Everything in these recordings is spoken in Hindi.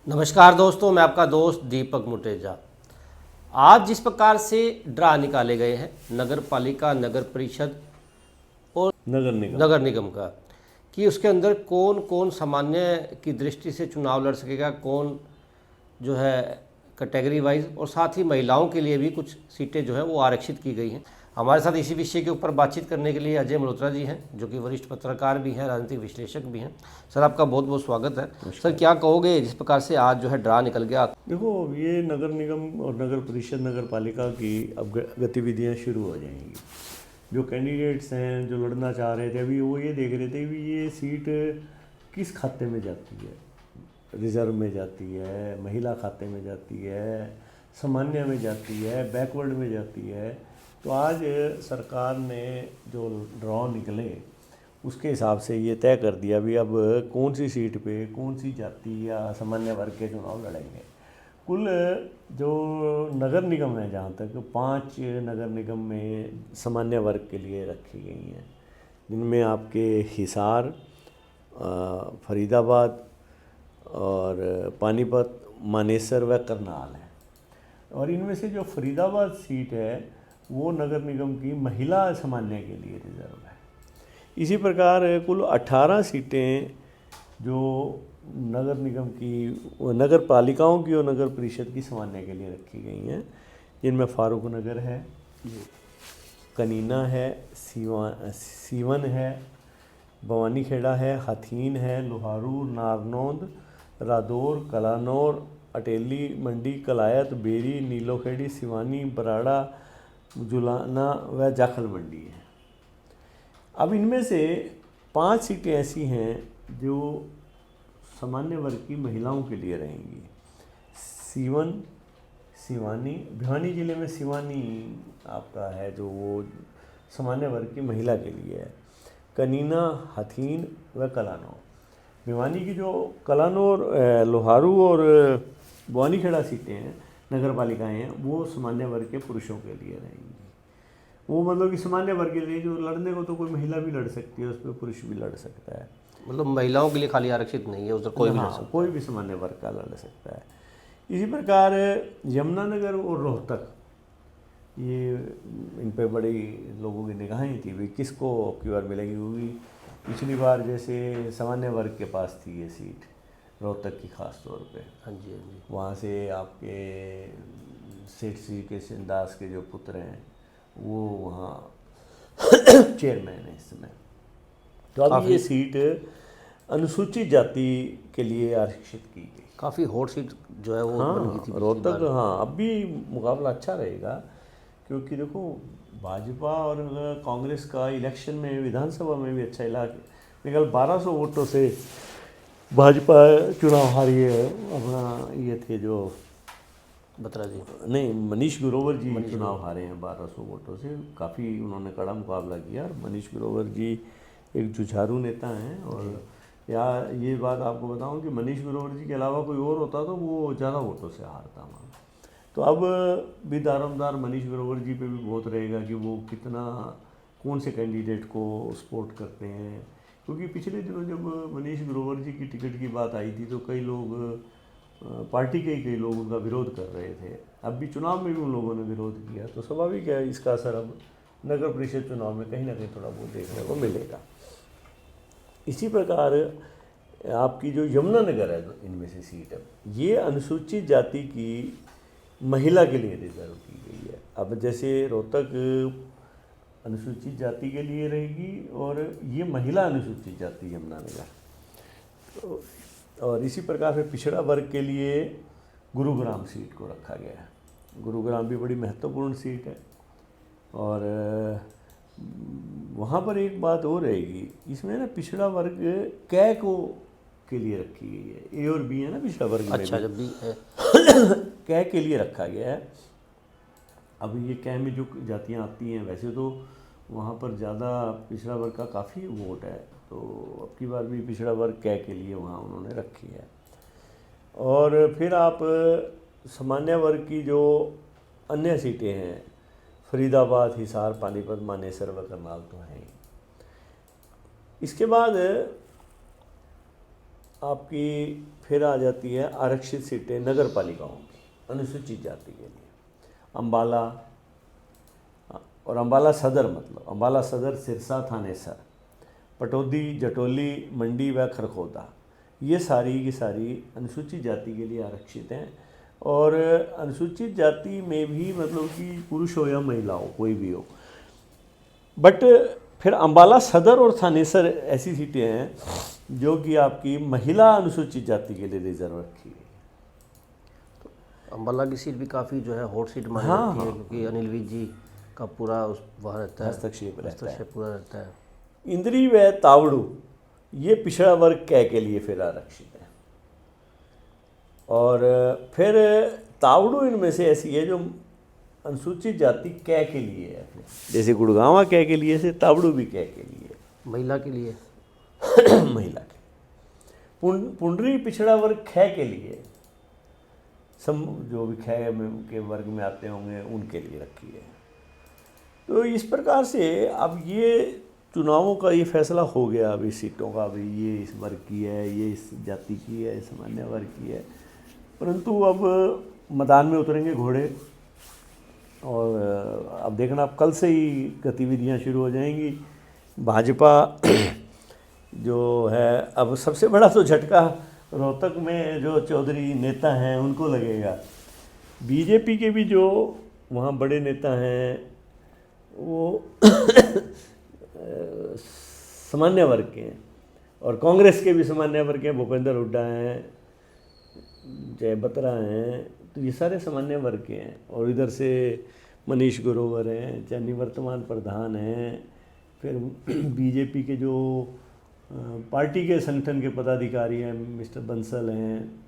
नमस्कार दोस्तों, मैं आपका दोस्त दीपक मुटेजा। आज जिस प्रकार से ड्रा निकाले गए हैं नगर पालिका, नगर परिषद और नगर निगम का, कि उसके अंदर कौन कौन सामान्य की दृष्टि से चुनाव लड़ सकेगा, कौन जो है कैटेगरी वाइज, और साथ ही महिलाओं के लिए भी कुछ सीटें जो है वो आरक्षित की गई हैं। हमारे साथ इसी विषय के ऊपर बातचीत करने के लिए अजय मल्होत्रा जी हैं, जो कि वरिष्ठ पत्रकार भी हैं, राजनीतिक विश्लेषक भी हैं। सर, आपका बहुत बहुत स्वागत है। सर, क्या कहोगे जिस प्रकार से आज जो है ड्रा निकल गया? देखो, ये नगर निगम और नगर परिषद, नगर पालिका की अब गतिविधियाँ शुरू हो जाएंगी। जो कैंडिडेट्स हैं, जो लड़ना चाह रहे थे, अभी वो ये देख रहे थे कि ये सीट किस खाते में जाती है। रिजर्व में जाती है, महिला खाते में जाती है, सामान्य में जाती है, बैकवर्ड में जाती है। तो आज सरकार ने जो ड्रॉ निकले उसके हिसाब से ये तय कर दिया भी अब कौन सी सीट पे कौन सी जाति या सामान्य वर्ग के चुनाव लड़ेंगे। कुल जो नगर निगम है, जहाँ तक 5 नगर निगम में सामान्य वर्ग के लिए रखी गई हैं, जिनमें आपके हिसार, फरीदाबाद और पानीपत, मानेसर व करनाल है। और इनमें से जो फरीदाबाद सीट है वो नगर निगम की महिला सामान्य के लिए रिजर्व है। इसी प्रकार कुल 18 सीटें जो नगर निगम की, नगर पालिकाओं की और नगर परिषद की सामान्य के लिए रखी गई हैं, जिनमें फारूक नगर है, कनीना है, सीवन है, भवानी खेड़ा है, हथीन है, लोहारू, नारनौंद, रादौर, कलानौर, अटेली, मंडी, कलायत, बेरी, नीलोखेड़ी, सिवानी, बराड़ा, जुलाना व जाखल मंडी है। अब इनमें से 5 सीटें ऐसी हैं जो सामान्य वर्ग की महिलाओं के लिए रहेंगी। सीवन, सिवानी, भिवानी जिले में सिवानी आपका है जो वो सामान्य वर्ग की महिला के लिए है। कनीना, हथीन व कलानौर। भिवानी की जो कलानौर, लोहारू और भवानी खेड़ा सीटें हैं, नगर पालिकाएँ हैं, वो सामान्य वर्ग के पुरुषों के लिए रहेंगी। वो मतलब कि सामान्य वर्ग के लिए जो लड़ने को तो कोई महिला भी लड़ सकती है, उस पर पुरुष भी लड़ सकता है। मतलब महिलाओं के लिए खाली आरक्षित नहीं है, उधर कोई भी लड़ सकता है। कोई भी सामान्य वर्ग का लड़ सकता है। इसी प्रकार यमुनानगर और रोहतक, ये इन पे बड़ी लोगों की निगाहें थी, भाई किसको अब की बार मिलेगी। क्योंकि पिछली बार जैसे सामान्य वर्ग के पास थी ये सीट, रोहतक की खास तौर पे। हाँ जी, हाँ जी। वहाँ से आपके सेठ श्री कृष्ण दास के जो पुत्र हैं वो वहाँ चेयरमैन है इस समय। तो अब ये सीट अनुसूचित जाति के लिए आरक्षित की गई। काफ़ी हॉट सीट जो है वो बन गई थी रोहतक। हाँ, अब भी मुकाबला अच्छा रहेगा, क्योंकि देखो भाजपा और कांग्रेस का इलेक्शन में, विधानसभा में भी अच्छा निकल 1200 वोटों से भाजपा चुनाव हारी है। अपना ये थे जो बत्रा जी, नहीं, मनीष ग्रोवर जी चुनाव हारे हैं 1200 वोटों से। काफ़ी उन्होंने कड़ा मुकाबला किया। और मनीष ग्रोवर जी एक जुझारू नेता हैं। और या ये बात आपको बताऊं कि मनीष ग्रोवर जी के अलावा कोई और होता तो वो ज़्यादा वोटों से हारता वहाँ। तो अब भी दारोमदार मनीष ग्रोवर जी पे भी बहुत रहेगा कि वो कितना, कौन से कैंडिडेट को सपोर्ट करते हैं। क्योंकि पिछले दिनों जब मनीष ग्रोवर जी की टिकट की बात आई थी तो कई लोग, पार्टी के ही कई लोग उनका विरोध कर रहे थे। अब भी चुनाव में भी उन लोगों ने विरोध किया, तो स्वाभाविक है इसका असर अब नगर परिषद चुनाव में कहीं ना कहीं थोड़ा बहुत देखने को मिलेगा। इसी प्रकार आपकी जो यमुनानगर है, इनमें से सीट है, ये अनुसूचित जाति की महिला के लिए रिजर्व की गई है। अब जैसे रोहतक अनुसूचित जाति के लिए रहेगी और ये महिला अनुसूचित जाति यमुनानगर। और इसी प्रकार से पिछड़ा वर्ग के लिए गुरुग्राम सीट को रखा गया है। गुरुग्राम भी बड़ी महत्वपूर्ण सीट है। और वहाँ पर एक बात और रहेगी, इसमें ना पिछड़ा वर्ग कै को के लिए रखी गई है। ए और बी है ना पिछड़ा वर्ग में। अच्छा, जब भी कै के लिए रखा गया है। अब ये कै में जो जातियाँ आती हैं, वैसे तो वहाँ पर ज़्यादा पिछड़ा वर्ग का काफ़ी वोट है, तो अब की बार भी पिछड़ा वर्ग कै के लिए वहाँ उन्होंने रखी है। और फिर आप सामान्य वर्ग की जो अन्य सीटें हैं, फरीदाबाद, हिसार, पानीपत, मानेसर व करनाल तो हैं। इसके बाद आपकी फिर आ जाती है आरक्षित सीटें नगर पालिकाओं की अनुसूचित जाति के लिए। अम्बाला और अम्बाला सदर, मतलब अम्बाला सदर, सिरसा, थानेसर, पटौदी, जटोली, मंडी व खरखोदा, ये सारी की सारी अनुसूचित जाति के लिए आरक्षित हैं। और अनुसूचित जाति में भी मतलब कि पुरुष हो या महिला हो, कोई भी हो। बट फिर अम्बाला सदर और थानेसर ऐसी सीटें हैं जो कि आपकी महिला अनुसूचित जाति के लिए रिजर्व रखी गई। अम्बाला की सीट भी काफ़ी जो है हॉट सीट मानी हाँ, जाती है, क्योंकि अनिल विज जी का पूरा उस वहाँ रहता है, हस्तक्षेप रहता है। हस्तक्षेप पूरा रहता है। इंद्री व तावड़ू ये पिछड़ा वर्ग कै के लिए फिर आरक्षित है। और फिर तावड़ू इनमें से ऐसी है जो अनुसूचित जाति कै के लिए है, जैसे गुड़गांवा कै के लिए से तावड़ू भी कै के लिए, महिला के लिए महिला के। पुंडरी पिछड़ा वर्ग खै के लिए, जो भी खै के वर्ग में आते होंगे उनके लिए रखी है। तो इस प्रकार से अब ये चुनावों का ये फैसला हो गया अभी सीटों का, अभी ये इस वर्ग की है, ये इस जाति की है, सामान्य वर्ग की है। परंतु अब मैदान में उतरेंगे घोड़े, और अब देखना, अब कल से ही गतिविधियां शुरू हो जाएंगी। भाजपा जो है, अब सबसे बड़ा तो झटका रोहतक में जो चौधरी नेता हैं उनको लगेगा। बीजेपी के भी जो वहाँ बड़े नेता हैं वो सामान्य वर्ग के हैं, और कांग्रेस के भी सामान्य वर्ग के हैं। भूपेंद्र हुड्डा हैं, जय बत्रा हैं, तो ये सारे सामान्य वर्ग के हैं। और इधर से मनीष ग्रोवर हैं, चाहे निवर्तमान प्रधान हैं, फिर बीजेपी के जो पार्टी के संगठन के पदाधिकारी हैं, मिस्टर बंसल हैं,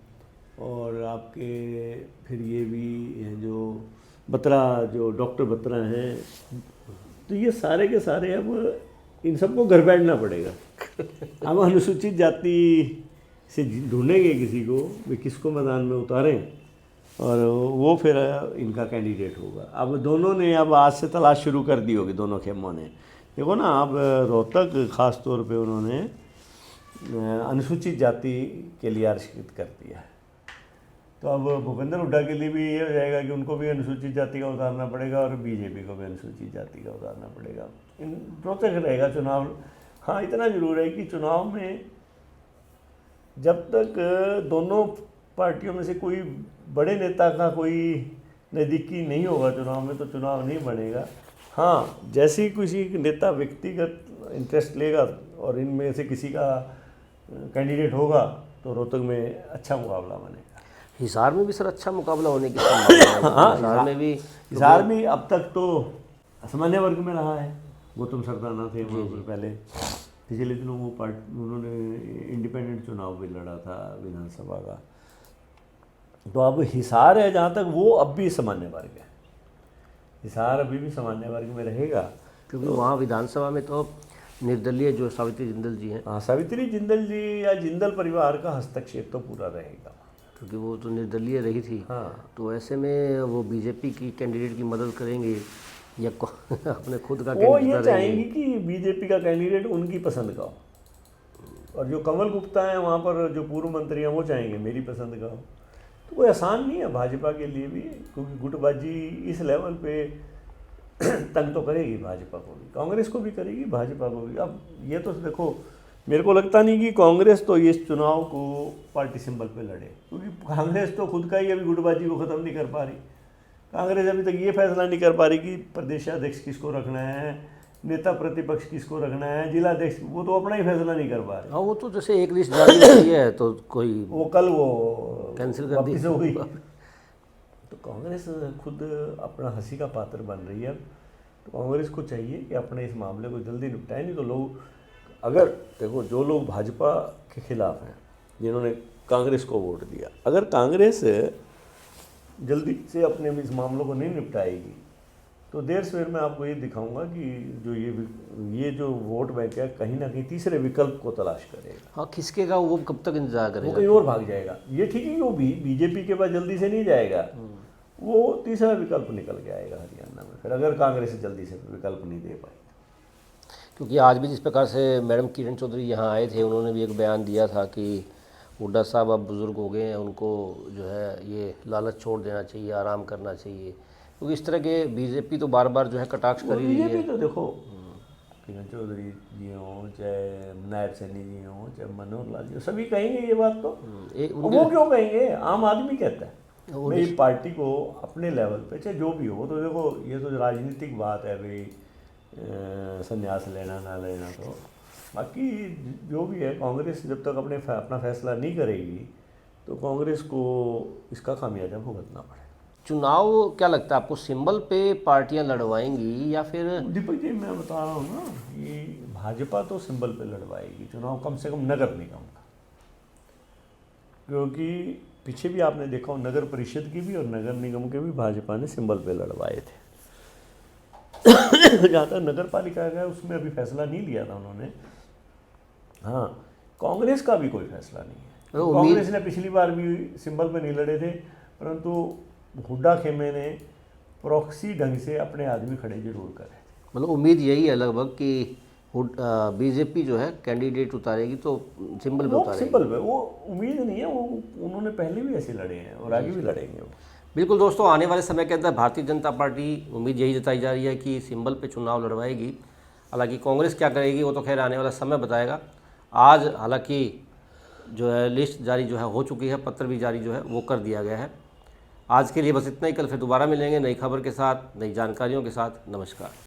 और आपके फिर ये भी हैं जो बत्रा, जो डॉक्टर बत्रा हैं। तो ये सारे के सारे अब इन सबको घर बैठना पड़ेगा। अब अनुसूचित जाति से ढूंढेंगे किसी को, वे किसको मैदान में उतारें, और वो फिर इनका कैंडिडेट होगा। अब दोनों ने अब आज से तलाश शुरू कर दी होगी, दोनों खेमों ने। देखो ना, अब रोहतक ख़ास तौर पे उन्होंने अनुसूचित जाति के लिए आरक्षित कर दिया है। तो अब भूपेंद्र हुड्डा के लिए भी ये हो जाएगा कि उनको भी अनुसूचित जाति का उतारना पड़ेगा, और बीजेपी को भी अनुसूचित जाति का उतारना पड़ेगा। इन रोचक रहेगा चुनाव। हाँ, इतना जरूर है कि चुनाव में जब तक दोनों पार्टियों में से कोई बड़े नेता का कोई नज़दीकी नहीं होगा चुनाव में, तो चुनाव नहीं बनेगा। हाँ, जैसे ही किसी नेता व्यक्तिगत इंटरेस्ट लेगा और इनमें से किसी का कैंडिडेट होगा, तो रोहतक में अच्छा मुकाबला बनेगा। हिसार में भी सर अच्छा मुकाबला होने की संभावना है। हाँ, हिसार में भी अब तक तो सामान्य वर्ग में रहा है। गौतम सरदाना थे वहाँ पर पहले, पिछले दिनों वो उन्होंने इंडिपेंडेंट चुनाव भी लड़ा था विधानसभा का। तो अब हिसार है जहाँ तक, वो अब भी सामान्य वर्ग है। हिसार अभी भी सामान्य वर्ग में रहेगा, क्योंकि वहाँ विधानसभा में तो निर्दलीय जो सावित्री जिंदल जी हैं, हाँ, सावित्री जिंदल जी या जिंदल परिवार का हस्तक्षेप तो पूरा रहेगा, क्योंकि वो तो निर्दलीय रही थी। हाँ। तो ऐसे में वो बीजेपी की कैंडिडेट की मदद करेंगे या अपने खुद का वो कैंडिडेट ये चाहेंगी कि बीजेपी का कैंडिडेट उनकी पसंद का हो, और जो कमल गुप्ता है वहाँ पर जो पूर्व मंत्री हैं वो चाहेंगे मेरी पसंद का हो। तो कोई आसान नहीं है भाजपा के लिए भी, क्योंकि गुटबाजी इस लेवल पे तंग तो करेगी भाजपा को भी, कांग्रेस को भी करेगी, भाजपा को भी। अब ये तो देखो, मेरे को लगता नहीं कि कांग्रेस तो इस चुनाव को पार्टी सिंबल पे लड़े, क्योंकि कांग्रेस तो खुद का ही अभी गुटबाजी को ख़त्म नहीं कर पा रही। कांग्रेस अभी तक ये फैसला नहीं कर पा रही कि प्रदेशाध्यक्ष किसको रखना है, नेता प्रतिपक्ष किसको रखना है, जिलाध्यक्ष, वो तो अपना ही फैसला नहीं कर पा रहे। हाँ, वो तो जैसे एक लिस्ट जारी होती है तो कोई वो कल वो कैंसिल कर दी हो गई। तो कांग्रेस खुद अपना हंसी का पात्र बन रही है। तो कांग्रेस को चाहिए कि अपने इस मामले को जल्दी निपटाए, नहीं तो लोग, अगर देखो जो लोग भाजपा के खिलाफ हैं, जिन्होंने कांग्रेस को वोट दिया, अगर कांग्रेस जल्दी से अपने इस मामलों को नहीं निपटाएगी, तो देर सवेर मैं आपको ये दिखाऊंगा कि जो ये जो वोट बैंक है, कहीं ना कहीं तीसरे विकल्प को तलाश करेगा। हाँ, खिसकेगा वो, कब तक इंतजार वो करेगा? कहीं और भाग जाएगा। ये ठीक है कि वो बीजेपी के पास जल्दी से नहीं जाएगा, वो तीसरा विकल्प निकल के आएगा हरियाणा में, फिर अगर कांग्रेस जल्दी से विकल्प नहीं दे पाई। क्योंकि आज भी जिस प्रकार से मैडम किरण चौधरी यहाँ आए थे, उन्होंने भी एक बयान दिया था कि हुड्डा साहब अब बुज़ुर्ग हो गए हैं, उनको जो है ये लालच छोड़ देना चाहिए, आराम करना चाहिए, क्योंकि इस तरह के बीजेपी तो बार बार जो है कटाक्ष कर ही रही है। बीजेपी तो देखो, किरण चौधरी जी हों, चाहे नायब सैनी जी हों, चाहे मनोहर लाल जी, सभी कहेंगे ये बात। तो वो क्यों कहेंगे, आम आदमी कहता है भाई पार्टी को अपने लेवल पे चाहे जो भी हो। तो देखो ये तो राजनीतिक बात है भाई, संन्यास लेना ना लेना, तो बाकी जो भी है, कांग्रेस जब तक अपना फैसला नहीं करेगी तो कांग्रेस को इसका खामियाजा भुगतना पड़ेगा। चुनाव क्या लगता है आपको, सिंबल पे पार्टियां लड़वाएंगी या फिर? दीपक जी मैं बता रहा हूँ ना, ये भाजपा तो सिंबल पे लड़वाएगी चुनाव, कम से कम नगर निगम का, क्योंकि पीछे भी आपने देखा हो नगर परिषद की भी और नगर निगम के भी भाजपा ने सिंबल पे लड़वाए थे। जहाँ तक नगर पालिका का उसमें अभी फैसला नहीं लिया था उन्होंने। हाँ, कांग्रेस का भी कोई फैसला नहीं है। कांग्रेस ने पिछली बार भी सिंबल पे नहीं लड़े थे, परंतु हुड्डा खेमे ने प्रॉक्सी ढंग से अपने आदमी खड़े जरूर करे। मतलब उम्मीद यही है लगभग कि बीजेपी जो है कैंडिडेट उतारेगी तो सिंबल पे उतारेगी। सिंबल पे वो उम्मीद नहीं है, वो उन्होंने पहले भी ऐसे लड़े हैं और आगे भी लड़ेंगे वो। बिल्कुल दोस्तों, आने वाले समय के अंदर भारतीय जनता पार्टी, उम्मीद यही जताई जा रही है कि सिंबल पे चुनाव लड़वाएगी। हालांकि कांग्रेस क्या करेगी वो तो खैर आने वाला समय बताएगा। आज हालांकि जो है लिस्ट जारी जो है हो चुकी है, पत्र भी जारी जो है वो कर दिया गया है। आज के लिए बस इतना ही, कल फिर दोबारा मिलेंगे नई खबर के साथ, नई जानकारियों के साथ। नमस्कार।